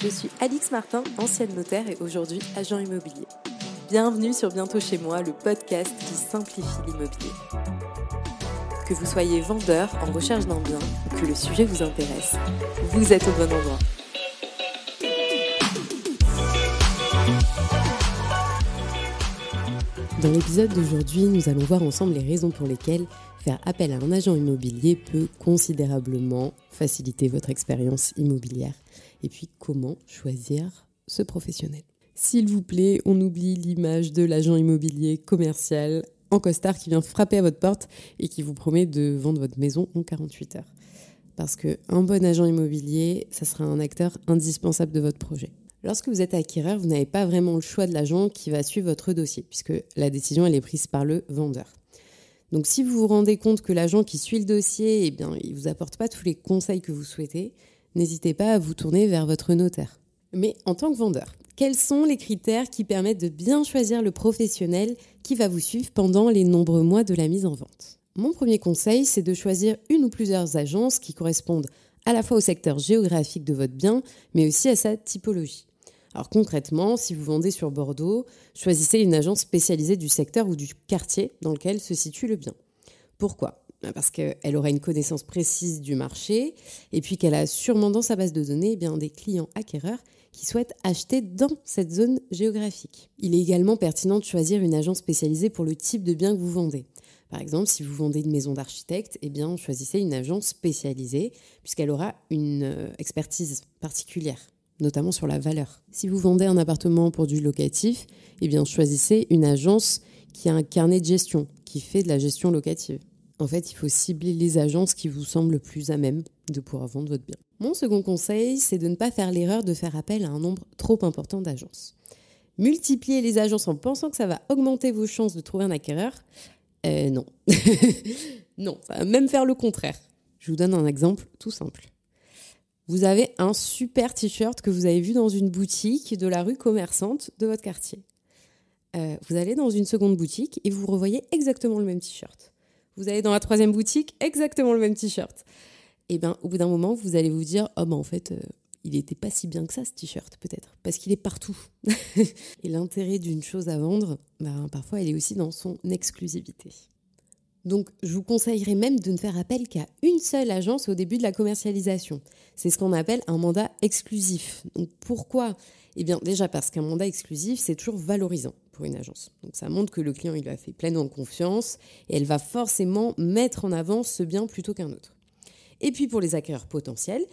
Je suis Alix Martin, ancienne notaire et aujourd'hui agent immobilier. Bienvenue sur Bientôt chez moi, le podcast qui simplifie l'immobilier. Que vous soyez vendeur en recherche d'un bien ou que le sujet vous intéresse, vous êtes au bon endroit. Dans l'épisode d'aujourd'hui, nous allons voir ensemble les raisons pour lesquelles faire appel à un agent immobilier peut considérablement faciliter votre expérience immobilière. Et puis, comment choisir ce professionnel. S'il vous plaît, on oublie l'image de l'agent immobilier commercial en costard qui vient frapper à votre porte et qui vous promet de vendre votre maison en 48 heures. Parce qu'un bon agent immobilier, ça sera un acteur indispensable de votre projet. Lorsque vous êtes acquéreur, vous n'avez pas vraiment le choix de l'agent qui va suivre votre dossier, puisque la décision elle est prise par le vendeur. Donc si vous vous rendez compte que l'agent qui suit le dossier, il ne vous apporte pas tous les conseils que vous souhaitez, n'hésitez pas à vous tourner vers votre notaire. Mais en tant que vendeur, quels sont les critères qui permettent de bien choisir le professionnel qui va vous suivre pendant les nombreux mois de la mise en vente ? Mon premier conseil, c'est de choisir une ou plusieurs agences qui correspondent à la fois au secteur géographique de votre bien, mais aussi à sa typologie. Alors concrètement, si vous vendez sur Bordeaux, choisissez une agence spécialisée du secteur ou du quartier dans lequel se situe le bien. Pourquoi ? Parce qu'elle aura une connaissance précise du marché et puis qu'elle a sûrement dans sa base de données des clients acquéreurs qui souhaitent acheter dans cette zone géographique. Il est également pertinent de choisir une agence spécialisée pour le type de bien que vous vendez. Par exemple, si vous vendez une maison d'architecte, choisissez une agence spécialisée puisqu'elle aura une expertise particulière, notamment sur la valeur. Si vous vendez un appartement pour du locatif, choisissez une agence qui a un carnet de gestion, qui fait de la gestion locative. En fait, il faut cibler les agences qui vous semblent le plus à même de pouvoir vendre votre bien. Mon second conseil, c'est de ne pas faire l'erreur de faire appel à un nombre trop important d'agences. Multiplier les agences en pensant que ça va augmenter vos chances de trouver un acquéreur, non. Non, ça va même faire le contraire. Je vous donne un exemple tout simple. Vous avez un super t-shirt que vous avez vu dans une boutique de la rue commerçante de votre quartier. Vous allez dans une seconde boutique et vous revoyez exactement le même t-shirt. Vous allez dans la troisième boutique, exactement le même t-shirt. Au bout d'un moment, vous allez vous dire « en fait, il n'était pas si bien que ça, ce t-shirt, peut-être. Parce qu'il est partout. » Et l'intérêt d'une chose à vendre, parfois, elle est aussi dans son exclusivité. Donc, je vous conseillerais même de ne faire appel qu'à une seule agence au début de la commercialisation. C'est ce qu'on appelle un mandat exclusif. Donc, pourquoi ? Déjà parce qu'un mandat exclusif, c'est toujours valorisant pour une agence. Donc, ça montre que le client, il lui a fait pleinement confiance et elle va forcément mettre en avant ce bien plutôt qu'un autre. Et puis, pour les acquéreurs potentiels,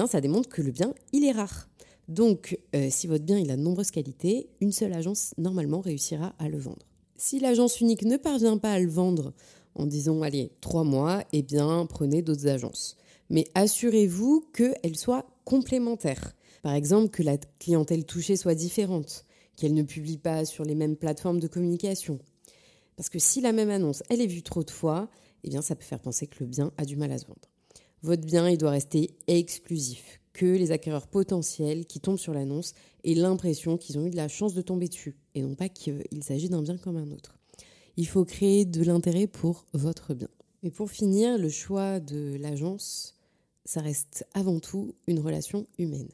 ça démontre que le bien, il est rare. Donc, si votre bien, il a de nombreuses qualités, une seule agence, normalement, réussira à le vendre. Si l'agence unique ne parvient pas à le vendre en disant, 3 mois, prenez d'autres agences. Mais assurez-vous qu'elles soient complémentaires. Par exemple, que la clientèle touchée soit différente, qu'elle ne publie pas sur les mêmes plateformes de communication. Parce que si la même annonce, elle est vue trop de fois, ça peut faire penser que le bien a du mal à se vendre. Votre bien, il doit rester exclusif, que les acquéreurs potentiels qui tombent sur l'annonce aient l'impression qu'ils ont eu de la chance de tomber dessus, et non pas qu'il s'agit d'un bien comme un autre. Il faut créer de l'intérêt pour votre bien. Et pour finir, le choix de l'agence, ça reste avant tout une relation humaine.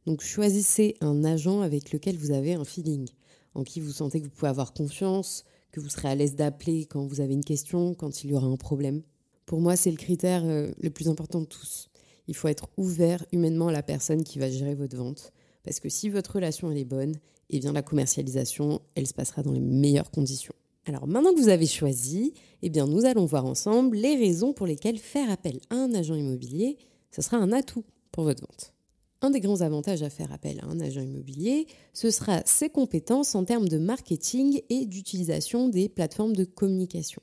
Donc choisissez un agent avec lequel vous avez un feeling, en qui vous sentez que vous pouvez avoir confiance, que vous serez à l'aise d'appeler quand vous avez une question, quand il y aura un problème. Pour moi, c'est le critère le plus important de tous. Il faut être ouvert humainement à la personne qui va gérer votre vente. Parce que si votre relation elle est bonne, la commercialisation, elle se passera dans les meilleures conditions. Alors maintenant que vous avez choisi, nous allons voir ensemble les raisons pour lesquelles faire appel à un agent immobilier, ce sera un atout pour votre vente. Un des grands avantages à faire appel à un agent immobilier, ce sera ses compétences en termes de marketing et d'utilisation des plateformes de communication.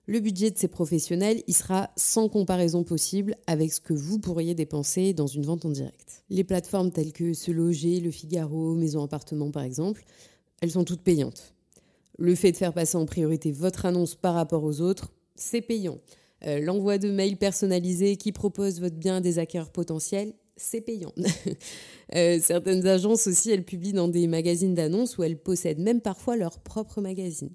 Le budget de ces professionnels, il sera sans comparaison possible avec ce que vous pourriez dépenser dans une vente en direct. Les plateformes telles que Se Loger, Le Figaro, Maison Appartement par exemple, elles sont toutes payantes. Le fait de faire passer en priorité votre annonce par rapport aux autres, c'est payant. L'envoi de mails personnalisés qui proposent votre bien à des acquéreurs potentiels, c'est payant. Certaines agences aussi, elles publient dans des magazines d'annonces où elles possèdent même parfois leur propre magazine.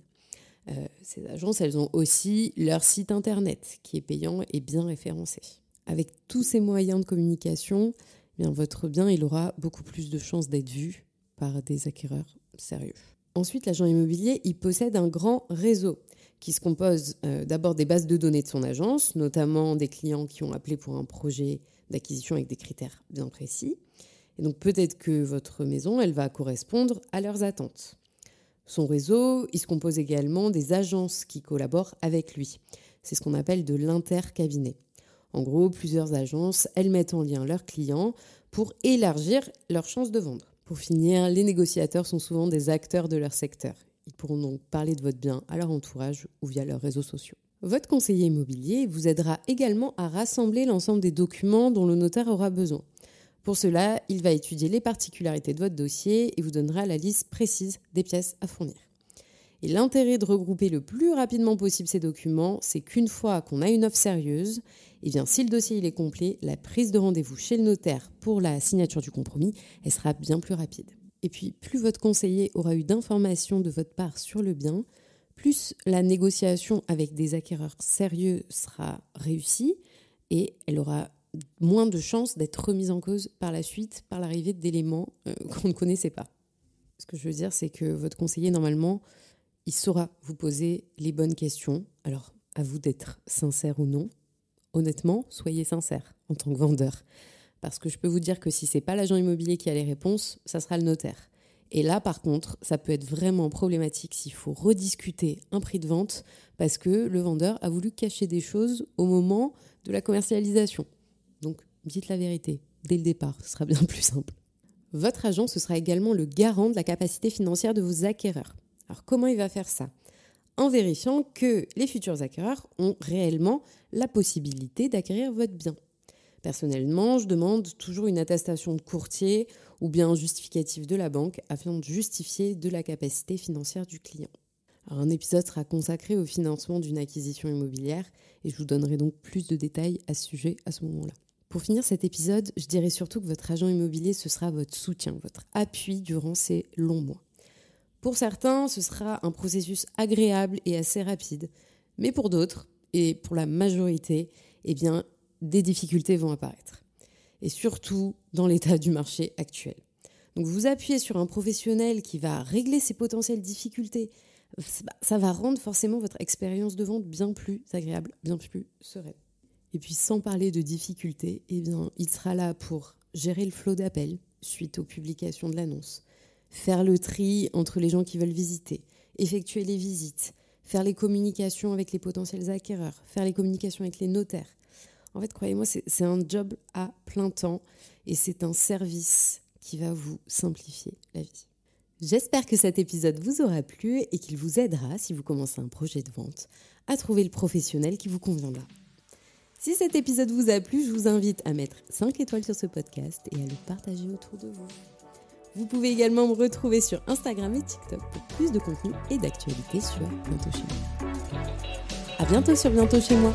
Ces agences, elles ont aussi leur site internet qui est payant et bien référencé. Avec tous ces moyens de communication, bien votre bien il aura beaucoup plus de chances d'être vu par des acquéreurs sérieux. Ensuite, l'agent immobilier, il possède un grand réseau qui se compose d'abord des bases de données de son agence, notamment des clients qui ont appelé pour un projet d'acquisition avec des critères bien précis. Et donc peut-être que votre maison, elle va correspondre à leurs attentes. Son réseau, il se compose également des agences qui collaborent avec lui. C'est ce qu'on appelle de l'intercabinet. En gros, plusieurs agences, elles mettent en lien leurs clients pour élargir leurs chances de vendre. Pour finir, les négociateurs sont souvent des acteurs de leur secteur. Ils pourront donc parler de votre bien à leur entourage ou via leurs réseaux sociaux. Votre conseiller immobilier vous aidera également à rassembler l'ensemble des documents dont le notaire aura besoin. Pour cela, il va étudier les particularités de votre dossier et vous donnera la liste précise des pièces à fournir. Et l'intérêt de regrouper le plus rapidement possible ces documents, c'est qu'une fois qu'on a une offre sérieuse, eh bien, si le dossier il est complet, la prise de rendez-vous chez le notaire pour la signature du compromis, elle sera bien plus rapide. Et puis, plus votre conseiller aura eu d'informations de votre part sur le bien, plus la négociation avec des acquéreurs sérieux sera réussie et elle aura moins de chances d'être remise en cause par la suite par l'arrivée d'éléments qu'on ne connaissait pas. Ce que je veux dire, c'est que votre conseiller, normalement, il saura vous poser les bonnes questions. Alors, à vous d'être sincère ou non. Honnêtement, soyez sincère en tant que vendeur. Parce que je peux vous dire que si ce n'est pas l'agent immobilier qui a les réponses, ça sera le notaire. Et là, par contre, ça peut être vraiment problématique s'il faut rediscuter un prix de vente parce que le vendeur a voulu cacher des choses au moment de la commercialisation. Donc, dites la vérité dès le départ, ce sera bien plus simple. Votre agent, ce sera également le garant de la capacité financière de vos acquéreurs. Alors, comment il va faire ça ? En vérifiant que les futurs acquéreurs ont réellement la possibilité d'acquérir votre bien. Personnellement, je demande toujours une attestation de courtier ou bien un justificatif de la banque afin de justifier de la capacité financière du client. Alors, un épisode sera consacré au financement d'une acquisition immobilière et je vous donnerai donc plus de détails à ce sujet à ce moment-là. Pour finir cet épisode, je dirais surtout que votre agent immobilier, ce sera votre soutien, votre appui durant ces longs mois. Pour certains, ce sera un processus agréable et assez rapide, mais pour d'autres, et pour la majorité, eh bien, des difficultés vont apparaître. Et surtout dans l'état du marché actuel. Donc vous appuyez sur un professionnel qui va régler ces potentielles difficultés. Ça va rendre forcément votre expérience de vente bien plus agréable, bien plus sereine. Et puis sans parler de difficultés, eh bien, il sera là pour gérer le flot d'appels suite aux publications de l'annonce, faire le tri entre les gens qui veulent visiter, effectuer les visites, faire les communications avec les potentiels acquéreurs, faire les communications avec les notaires. En fait, croyez-moi, c'est un job à plein temps et c'est un service qui va vous simplifier la vie. J'espère que cet épisode vous aura plu et qu'il vous aidera, si vous commencez un projet de vente, à trouver le professionnel qui vous conviendra. Si cet épisode vous a plu, je vous invite à mettre 5 étoiles sur ce podcast et à le partager autour de vous. Vous pouvez également me retrouver sur Instagram et TikTok pour plus de contenu et d'actualités sur Bientôt Chez Moi. À bientôt sur Bientôt Chez Moi.